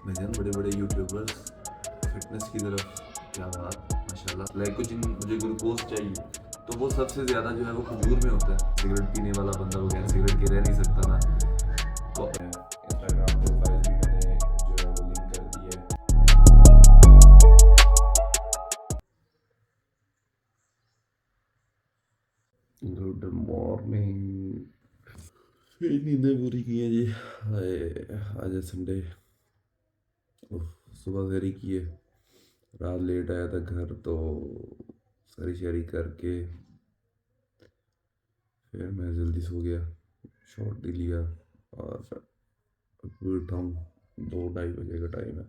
भजन बड़े बड़े YouTubers fitness की तरफ, क्या बात माशाल्लाह। लाइक कुछ मुझे ग्लूकोज चाहिए तो वो सबसे ज़्यादा जो है वो खजूर में होता है। सिगरेट पीने वाला बंदा बगैर सिगरेट के रह नहीं सकता ना। तो इंस्टाग्राम प्रोफाइल भी मैंने जो है वो लिंक कर दी है। Good morning. नींदें पूरी की हैं जी। आज है संडे। सुबह फेरी की है, रात लेट आया था घर तो सारी शारी करके फिर मैं जल्दी सो गया, शॉट भी लिया और अब उठा हूँ। 2-2:30 बजे का टाइम है।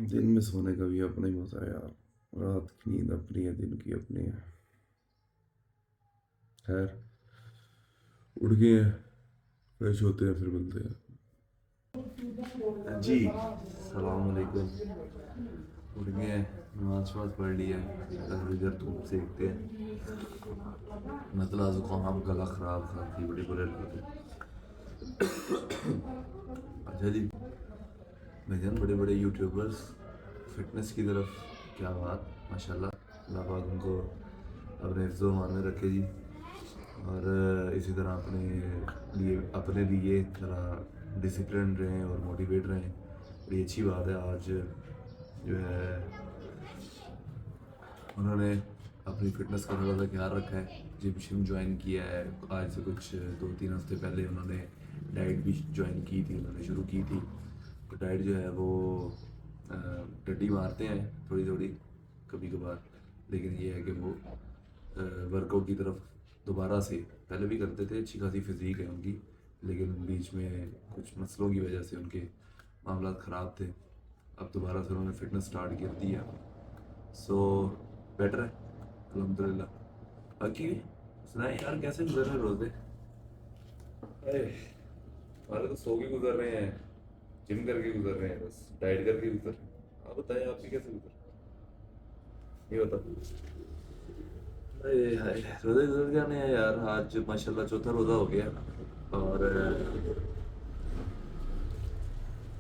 दिन में सोने का भी अपना ही मज़ा है यार। रात की नींद अपनी है, दिन की अपनी है। खैर उठ गए हैं, फ्रेश होते हैं, फिर मिलते हैं जी। सलाम अलैकुम। उठ गए हैं, नमाज वमाज पढ़ लिया है, थोड़ी देर धूप सेकते हैं। मतलब जुकाम गला ख़राब खांसी बड़ी बुरे लगते। अच्छा जी, भजन बड़े बड़े यूट्यूबर्स फिटनेस की तरफ, क्या बात माशाल्लाह। अल्लाह पाक उनको अपने हिफ्ज़-ओ-मान में रखे जी। और इसी तरह अपने लिए थोड़ा डिसिप्लिन रहें और मोटिवेट रहें। बड़ी अच्छी बात है। आज जो है उन्होंने अपनी फ़िटनेस का थोड़ा सा ख्याल रखा है, जिम शिम ज्वाइन किया है। आज से कुछ 2-3 हफ्ते पहले उन्होंने डाइट भी ज्वाइन की थी, उन्होंने शुरू की थी। तो डाइट जो है वो टट्टी मारते हैं थोड़ी थोड़ी कभी कभार, लेकिन ये है कि वो वर्कआउट की तरफ दोबारा से, पहले भी करते थे, अच्छी खासी फिज़ीक है उनकी, लेकिन बीच में कुछ मसलों की वजह से उनके मामला ख़राब थे। अब दोबारा से उन्होंने फ़िटनेस स्टार्ट कर दी है, सो बेटर है अल्हम्दुलिल्लाह। बाकी सुनाए यार, कैसे गुजर रहे रोज़े? अरे हमारे तो सो के गुजर रहे हैं, जिम करके गुजर रहे हैं, बस डाइट करके गुजर रहे हैं। आप बताएं आपके कैसे गुजर रहे हैं? ये बता। अरे हाय, रोज़े गुजर जाने हैं यार। आज माशाल्लाह चौथा रोज़ा हो गया और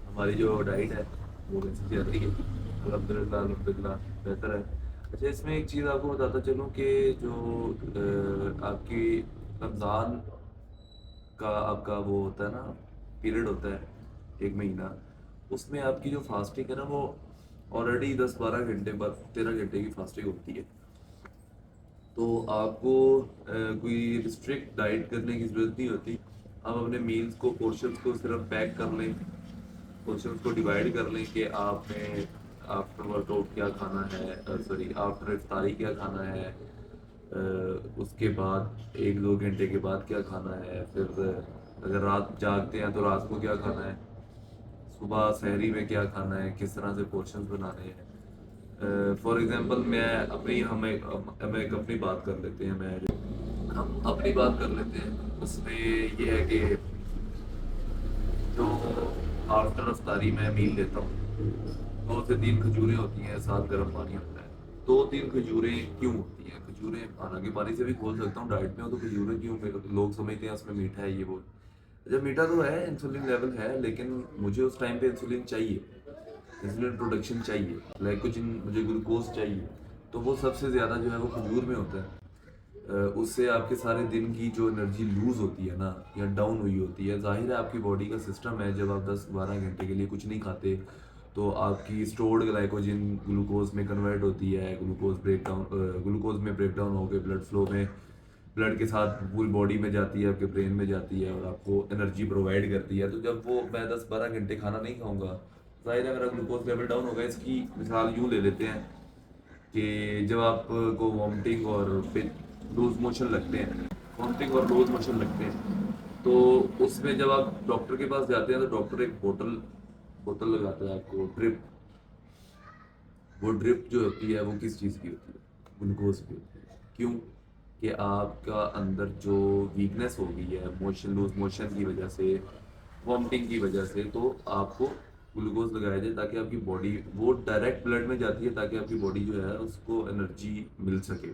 हमारी जो डाइट है वो कैसी चल रही है? अल्हम्दुलिल्लाह अल्हम्दुलिल्लाह बेहतर है। अच्छा, इसमें एक चीज़ आपको बताता चलूँ कि जो आपकी रमज़ान का आपका वो होता है ना, पीरियड होता है 1 महीना, उसमें आपकी जो फास्टिंग है ना वो ऑलरेडी 10-12 घंटे बाद 13 घंटे की फास्टिंग होती है। तो आपको कोई रिस्ट्रिक्ट डाइट करने की ज़रूरत नहीं होती। आप अपने मील्स को, पोर्शंस को सिर्फ पैक कर लें, पोर्शंस को डिवाइड कर लें कि आपने आफ्टर वर्कआउट क्या खाना है, सॉरी आफ्टर इफ्तारी क्या खाना है, उसके बाद 1-2 घंटे के बाद क्या खाना है, फिर अगर रात जागते हैं तो रात को क्या खाना है, सुबह सहरी में क्या खाना है, किस तरह से पोर्शंस बनाने हैं। फॉर एग्जांपल मैं अपनी हम एक अपनी बात कर लेते हैं, हम अपनी बात कर लेते हैं। उसमें ये है कि जो आफ्टर अफ्तारी में मील लेता हूँ, 2 से 3 खजूरें होती हैं, साथ गर्म पानी होता है। 2-3 खजूरें क्यों होती हैं? खजूरें हालांकि पानी से भी खोल सकता हूँ, डाइट में हो तो खजूरें क्यों? लोग समझते हैं उसमें मीठा है, ये वो। जब मीठा तो है, इंसुलिन लेवल है, लेकिन मुझे उस टाइम पे इंसुलिन चाहिए, इंसुलिन प्रोडक्शन चाहिए, लाइक कुछ मुझे ग्लूकोज चाहिए। तो वो सबसे ज़्यादा जो है वो खजूर में होता है। उससे आपके सारे दिन की जो एनर्जी लूज़ होती है ना, या डाउन हुई होती है, ज़ाहिर है आपकी बॉडी का सिस्टम है, जब आप 10-12 घंटे के लिए कुछ नहीं खाते तो आपकी स्टोर्ड ग्लाइकोजन ग्लूकोज में कन्वर्ट होती है, ग्लूकोज में ब्रेक डाउन होकर ब्लड फ्लो में, ब्लड के साथ पूरी बॉडी में जाती है, आपके ब्रेन में जाती है और आपको एनर्जी प्रोवाइड करती है। तो जब वो मैं 10-12 घंटे खाना नहीं खाऊंगा, ज़ाहिर है मेरा ग्लूकोज लेवल डाउन होगा। इसकी मिसाल यूँ ले लेते हैं कि जब आपको वॉमिटिंग और लूज मोशन लगते हैं, वॉमिटिंग और लूज मोशन लगते हैं, तो उसमें जब आप डॉक्टर के पास जाते हैं तो डॉक्टर एक बोतल बोतल लगाता है आपको, ड्रिप। वो ड्रिप जो होती है वो किस चीज़ की होती है? ग्लूकोज की होती है। क्यों? कि आपका अंदर जो वीकनेस हो गई है मोशन, लूज मोशन की वजह से, वॉमिटिंग की वजह से, तो आपको ग्लूकोज लगाया जाए ताकि आपकी बॉडी, वो डायरेक्ट ब्लड में जाती है ताकि आपकी बॉडी जो है उसको एनर्जी मिल सके।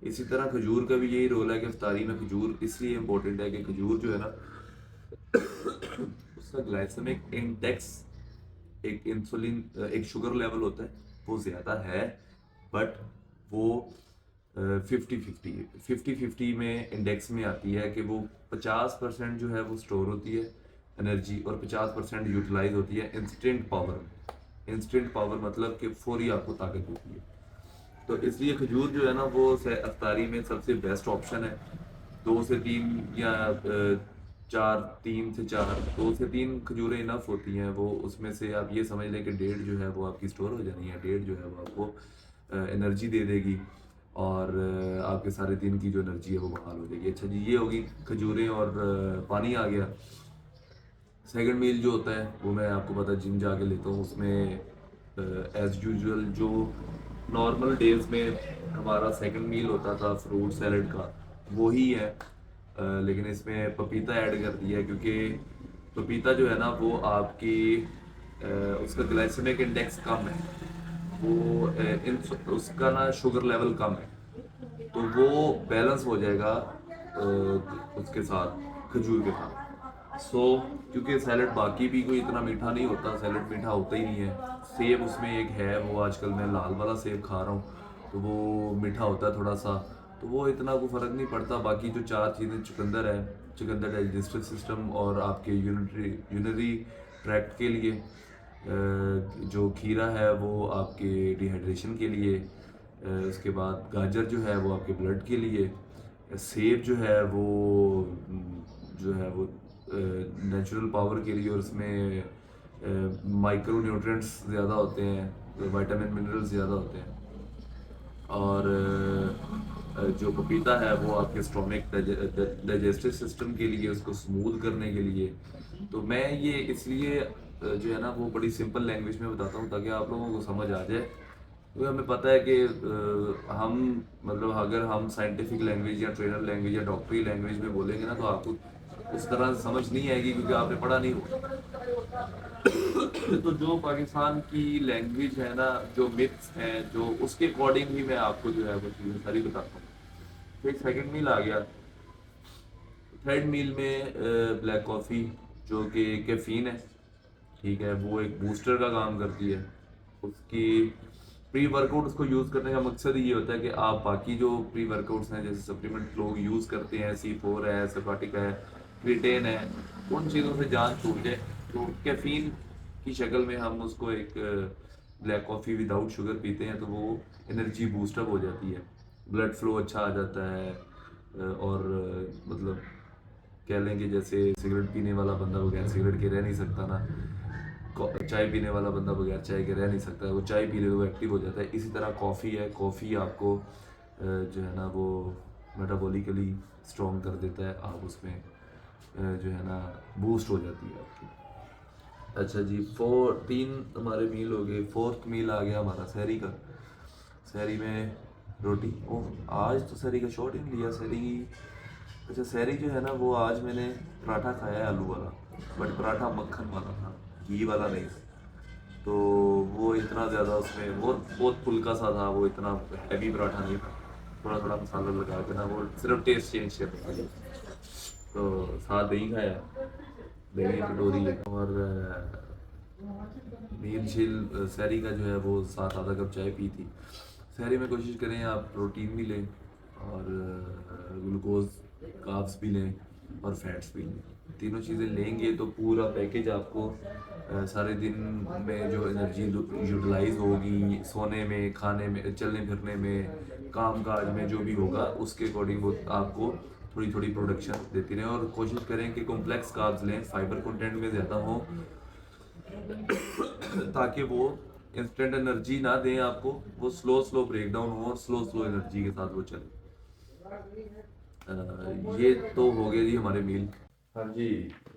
इसी तरह खजूर का भी यही रोल है कि इफ्तारी में खजूर इसलिए इम्पोर्टेंट है कि खजूर जो है ना उसका ग्लाइसेमिक इंडेक्स, एक इंसुलिन एक शुगर लेवल होता है, वो ज़्यादा है, बट वो 50-50 में इंडेक्स में आती है कि वो 50% जो है वो स्टोर होती है एनर्जी, और 50% यूटिलाइज होती है इंस्टेंट पावर में। इंस्टेंट पावर मतलब कि फौरी आपको ताकत होती है। तो इसलिए खजूर जो है ना वो अफ्तारी में सबसे बेस्ट ऑप्शन है। 2 से 3 या 3 से 4, 2 से 3 खजूरें इनफ होती हैं। वो उसमें से आप ये समझ लें कि 1.5 जो है वो आपकी स्टोर हो जानी है, 1.5 जो है वो आपको एनर्जी दे देगी, और आपके सारे दिन की जो एनर्जी है वो बहाल हो जाएगी। अच्छा जी, ये होगी खजूरें, और पानी आ गया। सेकंड मील जो होता है वो मैं आपको पता है जिम जाके लेता हूँ, उसमें एज यूजुअल जो नॉर्मल डेज में हमारा सेकंड मील होता था फ्रूट सैलड का, वो ही है। लेकिन इसमें पपीता ऐड कर दिया है, क्योंकि पपीता जो है ना वो आपकी उसका ग्लाइसेमिक इंडेक्स कम है, वो उसका ना शुगर लेवल कम है, तो वो बैलेंस हो जाएगा उसके साथ, खजूर के साथ। सो क्योंकि सैलड बाकी भी कोई इतना मीठा नहीं होता, सैलड मीठा होता ही नहीं है। सेब उसमें एक है, वो आजकल मैं लाल वाला सेब खा रहा हूँ, तो वो मीठा होता है थोड़ा सा, तो वो इतना को फ़र्क नहीं पड़ता। बाकी जो 4 चीज़ें, चुकंदर है, चुकंदर डाइजेस्टिव सिस्टम और आपके यूनरी ट्रैक्ट के लिए, जो खीरा है वो आपके डिहाइड्रेशन के लिए, उसके बाद गाजर जो है वो आपके ब्लड के लिए, सेब जो है वो जो है वो नेचुरल पावर के लिए, और उसमें माइक्रो न्यूट्रिएंट्स ज़्यादा होते हैं, विटामिन मिनरल्स ज़्यादा होते हैं। और जो पपीता है वो आपके स्टोमिक डाइजेस्टिव सिस्टम के लिए, उसको स्मूथ करने के लिए। तो मैं ये इसलिए जो है ना वो बड़ी सिंपल लैंग्वेज में बताता हूँ, ताकि आप लोगों को समझ आ जाए। क्योंकि हमें पता है कि हम मतलब अगर हम साइंटिफिक लैंग्वेज या ट्रेनर लैंग्वेज या डॉक्टरी लैंग्वेज में बोलेंगे ना, तो आपको उस तरह से समझ नहीं आएगी, क्योंकि आपने पढ़ा नहीं होगा। तो जो पाकिस्तान की लैंग्वेज है ना, जो मिथ्स हैं, जो उसके अकॉर्डिंग ही मैं आपको जो है वो चीज़ें सारी बताता हूँ। फिर सेकंड मील आ गया। थर्ड मील में ब्लैक कॉफ़ी, जो कि कैफ़ीन है, ठीक है, वो एक बूस्टर का काम करती है। उसकी प्री वर्कआउट, उसको यूज़ करने का मकसद ये होता है कि आप बाकी जो प्री वर्कआउट्स हैं, जैसे सप्लीमेंट लोग यूज़ करते हैं, C4 है, सेपाटिका है, क्रिटेन है, उन चीज़ों से जान छूट जाए। तो कैफ़ीन की शक्ल में हम उसको एक ब्लैक कॉफ़ी विदाउट शुगर पीते हैं, तो वो एनर्जी बूस्टअप हो जाती है, ब्लड फ्लो अच्छा आ जाता है। और मतलब कह लें कि जैसे सिगरेट पीने वाला बंदा बगैर सिगरेट के रह नहीं सकता ना, चाय पीने वाला बंदा बगैर चाय के रह नहीं सकता, वो चाय पी ले तो वो एक्टिव हो जाता है। इसी तरह कॉफ़ी है, कॉफ़ी आपको जो है ना वो मेटाबॉलिकली स्ट्रॉन्ग कर देता है, आप उसमें जो है ना बूस्ट हो जाती है आपकी। अच्छा जी, 3 हमारे मील हो गए। फोर्थ मील आ गया हमारा सहरी का। सहरी में रोटी, ओह आज तो सहरी का शॉर्ट ही नहीं लिया सहरी। अच्छा, सहरी जो है ना वो आज मैंने पराठा खाया है आलू वाला, बट पराठा मक्खन वाला था, घी वाला नहीं। तो वो इतना ज़्यादा उसमें बहुत बहुत फुल्का सा था, वो इतना हैवी पराठा नहीं था। थोड़ा थोड़ा मसाला लगा के ना, वो सिर्फ टेस्ट चेंज करता था। तो साथ दही खाया, दही कटोरी, और मील झील सहरी का जो है वो साथ आधा कप चाय पी थी। सहरी में कोशिश करें आप प्रोटीन भी लें, और ग्लूकोज कार्ब्स भी लें, और फैट्स भी लें। तीनों चीज़ें लेंगे तो पूरा पैकेज आपको सारे दिन में जो एनर्जी यूटिलाइज होगी, सोने में, खाने में, चलने फिरने में, काम काज में जो भी होगा, उसके अकॉर्डिंग वो आपको थोड़ी थोड़ी प्रोडक्शन देती रहे। और कोशिश करें कि कॉम्प्लेक्स कार्ब्स लें, फाइबर कंटेंट में ज़्यादा हो, ताकि वो इंस्टेंट एनर्जी ना दें आपको, वो स्लो स्लो ब्रेक डाउन हो, और स्लो स्लो एनर्जी के साथ वो चले। ये तो हो गए जी हमारे मील। हाँ जी,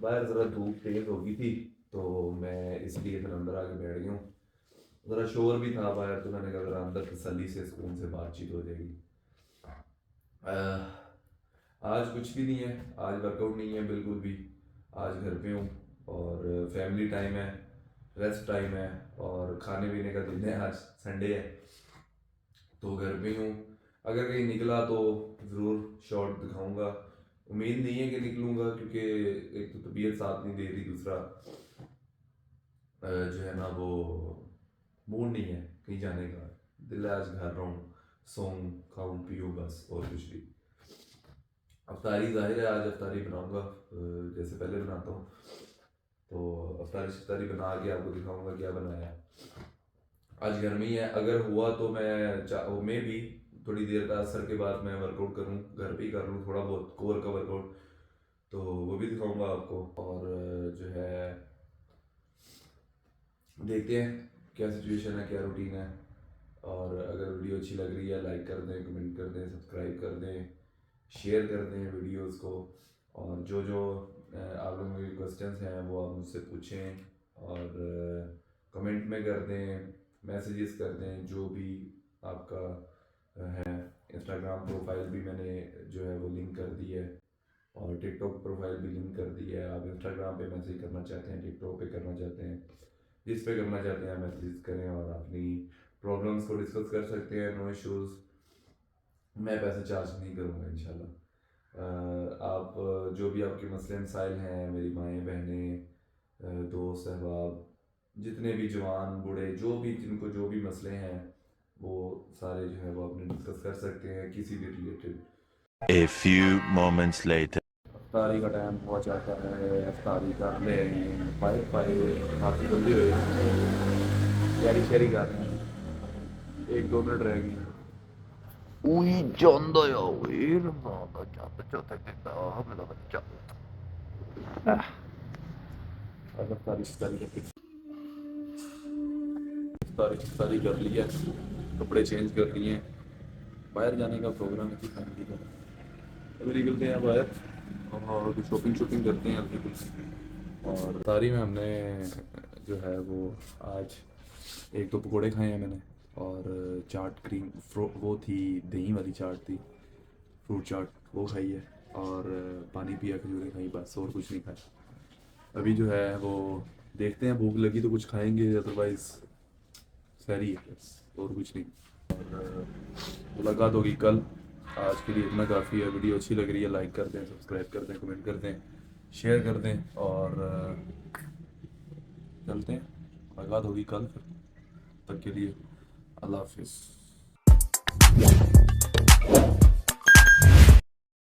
बाहर ज़रा धूप तेज हो गई थी, तो मैं इसलिए फिर अंदर आके बैठ गया हूँ। ज़रा शोर भी था बाहर, तो मैंने कहा ज़रा अंदर तसल्ली से सुकून से बातचीत हो जाएगी। अह, आज कुछ भी नहीं है, आज वर्कआउट नहीं है बिल्कुल भी। आज घर पे हूँ, और फैमिली टाइम है, रेस्ट टाइम है, और खाने पीने का दिन है, आज संडे है, तो घर पे हूँ। अगर कहीं निकला तो ज़रूर शॉर्ट दिखाऊंगा, उम्मीद नहीं है कि निकलूँगा, क्योंकि एक तो तबीयत साथ नहीं दे रही, दूसरा जो है ना वो मूड नहीं है कहीं जाने का। दिल है आज घर रहूँ, सोऊं, खाऊं पीऊँ, बस और कुछ भी। अफ्तारी ज़ाहिर है आज अफ्तारी बनाऊँगा जैसे पहले बनाता हूँ, तो अफ्तारी शफ्तारी बना के आपको दिखाऊँगा क्या बनाया है। आज गर्मी है, अगर हुआ तो मैं भी थोड़ी देर का असर के बाद मैं वर्कआउट करूँ, घर पे ही कर लूँ थोड़ा बहुत कोर का वर्कआउट, तो वो भी दिखाऊंगा आपको। और जो है देखते हैं क्या सिचुएशन है, क्या रूटीन है। और अगर वीडियो अच्छी लग रही है लाइक कर दें, कमेंट कर दें, सब्सक्राइब कर दें, शेयर कर दें वीडियोस को। और जो जो आप लोगों के क्वेश्चंस हैं वो आप मुझसे पूछें, और कमेंट में कर दें, मैसेजेस कर दें, जो भी आपका है। इंस्टाग्राम प्रोफाइल भी मैंने जो है वो लिंक कर दी है, और टिकटॉक प्रोफाइल भी लिंक कर दी है। आप इंस्टाग्राम पे मैसेज करना चाहते हैं, टिकटॉक पे करना चाहते हैं, जिस पे करना चाहते हैं मैसेज करें, और अपनी प्रॉब्लम्स को डिस्कस कर सकते हैं, नो इश्यूज़। मैं पैसे चार्ज नहीं करूँगा इंशाल्लाह। आप जो भी आपके मसले मसाइल हैं, मेरी माएँ बहनें, दोस्त अहबाब, जितने भी जवान बूढ़े, जो भी जिनको जो भी मसले हैं, वो सारे जो है वो अपने डिस्कस कर सकते हैं किसी भी related. A few moments later. अफ्तारी का टाइम पहुंच जाता है, अफ्तारी कर ले, पाए पाए काफ़ी जल्दी हुई, तैयारी शेरी कर रहे हैं, 1-2 मिनट रह गई। Uy, ਜਾਂਦਾ ਆ ਓਏ ਰਮਾਨਾ ਜਾਂਦਾ ਕਿੱਦਾਂ ਮੇਰਾ ਬੱਚਾ। अब अफ्तारी शफ्तारी करके अफ्तारी शफ्तारी कर लिया, कपड़े चेंज कर लिए, बाहर जाने का प्रोग्राम है फैमिली का। अभी निकलते हैं बाहर और कुछ शॉपिंग शॉपिंग करते हैं हल्की फुल्की। और इफ्तारी में हमने जो है वो आज 1-2 पकौड़े खाए हैं मैंने, और चाट क्रीम वो थी, दही वाली चाट थी, फ्रूट चाट, वो खाई है, और पानी पिया, खजूरें खाई, बस और कुछ नहीं खाया। अभी जो है वो देखते हैं, भूख लगी तो कुछ खाएंगे, अदरवाइज़ सैरी है बस, और कुछ नहीं। और मुलाकात होगी कल। आज के लिए इतना काफ़ी है। वीडियो अच्छी लग रही है लाइक कर दें, सब्सक्राइब कर दें, कमेंट कर दें, शेयर कर दें, और चलते हैं, मुलाकात होगी कल। फिर तक के लिए अल्लाह हाफिज़।